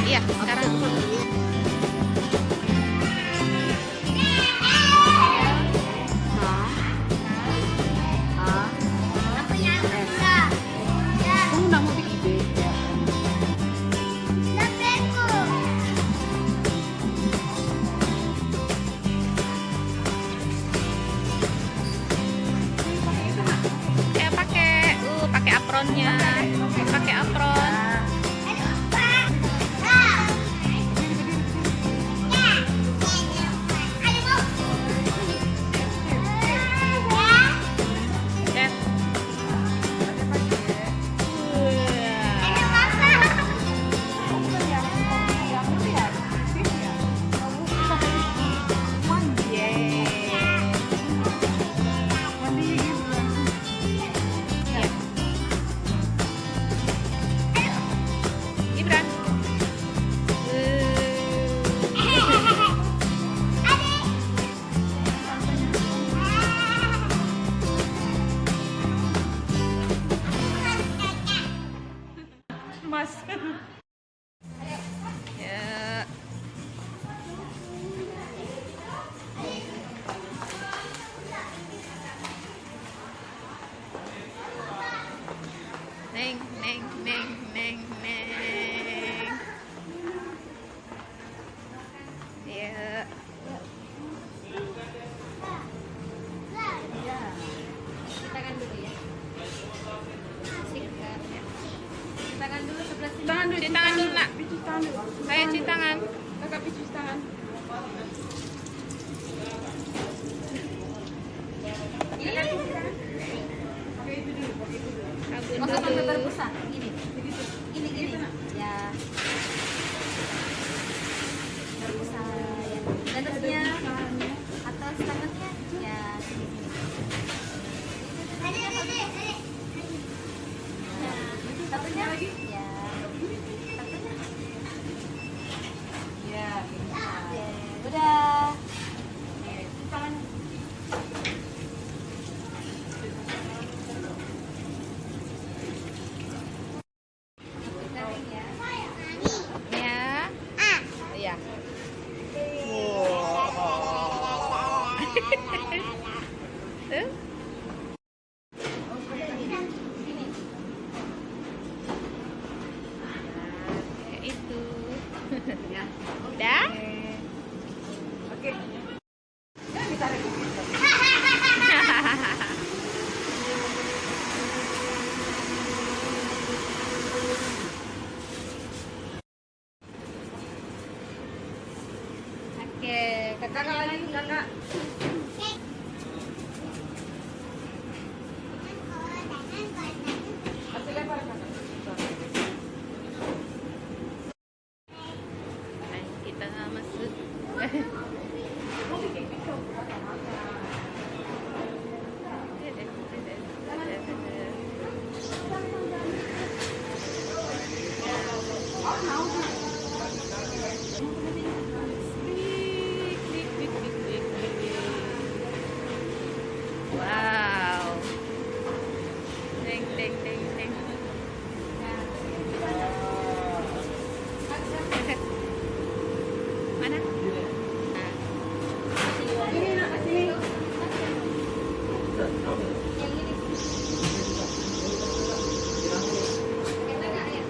Iya, sekarang. Pakai apronnya, pakai apron. Mas. Ya. Neng, neng, neng, neng, neng. Ya. Tangan dulu ya. Sikat ya. Tangan dulu sebelah sini. Tangan dulu, cuci tangan dulu, Nak. Cuci tangan dulu. Saya cuci tangan. Kakak cuci tangan. Sabun Nggak usah sampai dulu. berbusa. Gini. Gini. Ya. Berbusa ya. Dan terusnya atas tangannya ya. Satunya lagi. Ya. Satunya. Ya. Oke. Udah. Tangan. Garing ya. Ya. Iya. Tuh. Kayak itu. Ya. Udah? Oke. Ya, ditarik. Oke, Kakak lagi, kakak. Kasih lempar kakak. Nah, kita masuk. Wow. Deng deng deng deng. Mana? Nah. Ini nak sini. yang ini. Kita nggak ya?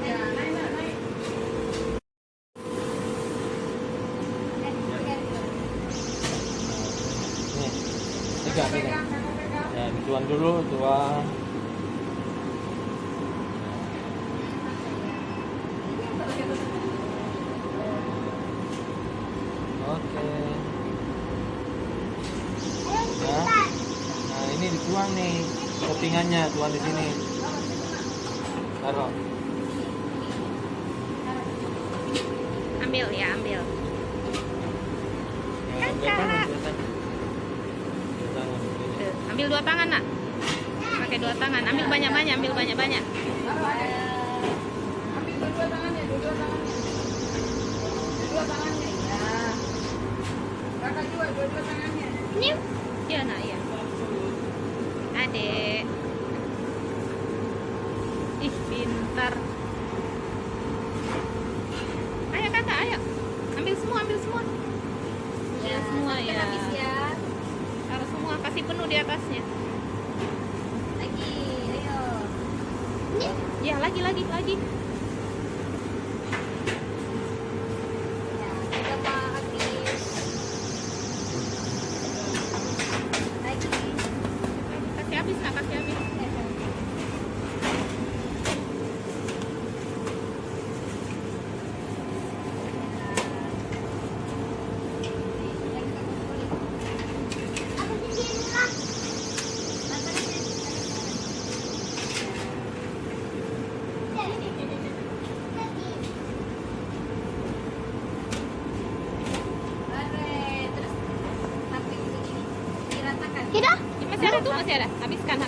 Ya, naik. Nih, tiga. Ya, dituang dulu, tuang. Oke. Ya. Nah, ini dituang nih, toppingannya, tuang di sini. Taruh. Ambil ya, ambil. Ya, Kakak. biarkan. Ambil 2 tangan, Nak. Pakai 2 tangan. Ambil banyak-banyak, ambil banyak-banyak. Ambil dua tangannya, dua tangannya. Dua tangannya, ya. Kakak juga dua tangannya. Nyup. Ya, Nak, ya. Adek. Ih, pintar. Ayo, Kakak, ayo. Ambil semua, ambil semua. Ya, semua sampai ya. habis ya. Taruh semua, kasih penuh di atasnya. Lagi, ayo. Ya, lagi. Ya, udah mau habis. Lagi. Kasih habis, Nak, kasih habis. Masih ada tuh, masih ada. Habiskan.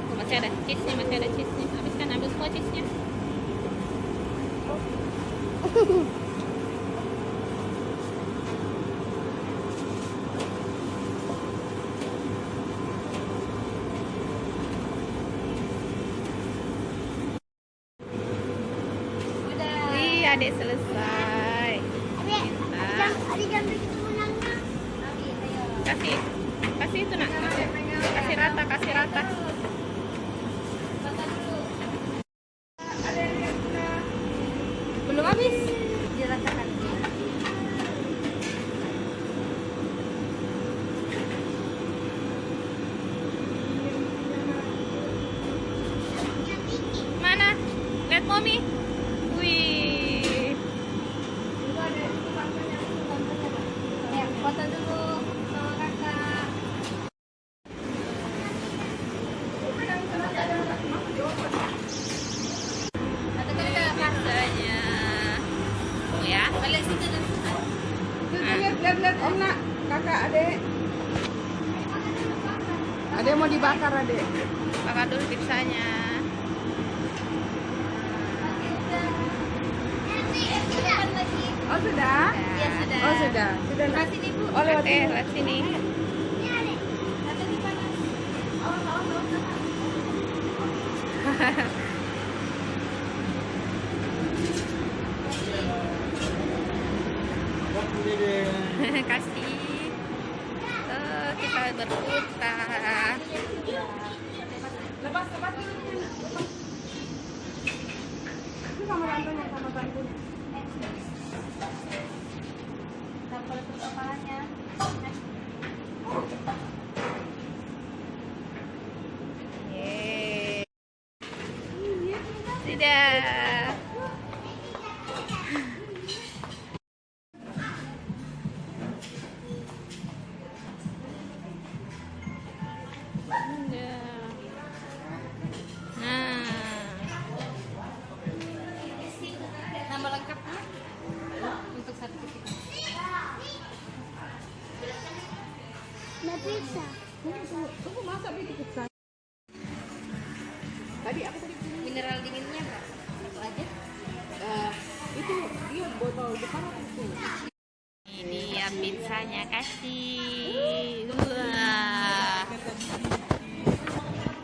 Tuh, masih ada cheese-nya, Habiskan, ambil semua cheese-nya. Udah. Wih, Adek selesai. Pintar. Kasih itu, Nak. Kasih rata. Belum habis. Diratakan. Mana? Lihat Mommy. Wih. Ya, foto dulu sama kakak. Katakan kakak. Rasanya. Oh ya. Balik situ dan Lihat Om Nak, kakak adek. Adek mau dibakar adek. Bakar dulu pizzanya. depan lagi. Oh sudah? Ya sudah. Oh sudah. Sudah Nak. Kasih nih Bu. Oh lewat Oke, sini. lewat sini. Kata di panas. Kasih. Kita berputar. Lepas dulu. Itu sama tantenya, Tampal ke kepalanya. Yeay. Sudah. Nama lengkapnya untuk sertifikat. Tunggu masak bikin pizza. Tadi aku tadi Mineral dinginnya Kak. Satu aja. itu dia botol depan itu. Ini ya pizzanya, kasih. Wah.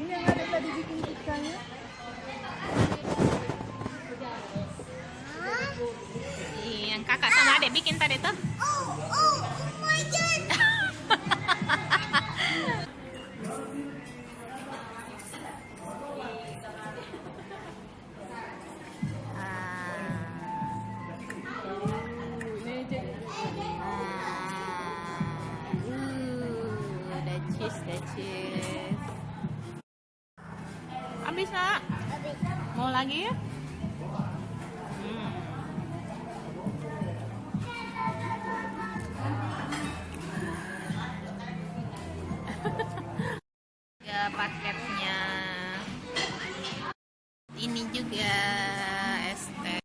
Ini yang ada tadi bikin pizzanya. Yang kakak sama adek bikin tadi tuh. Ada cheese. Habis, Nak? Mau lagi ya? Ya, paketnya. Ini juga es teh.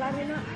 lari nak.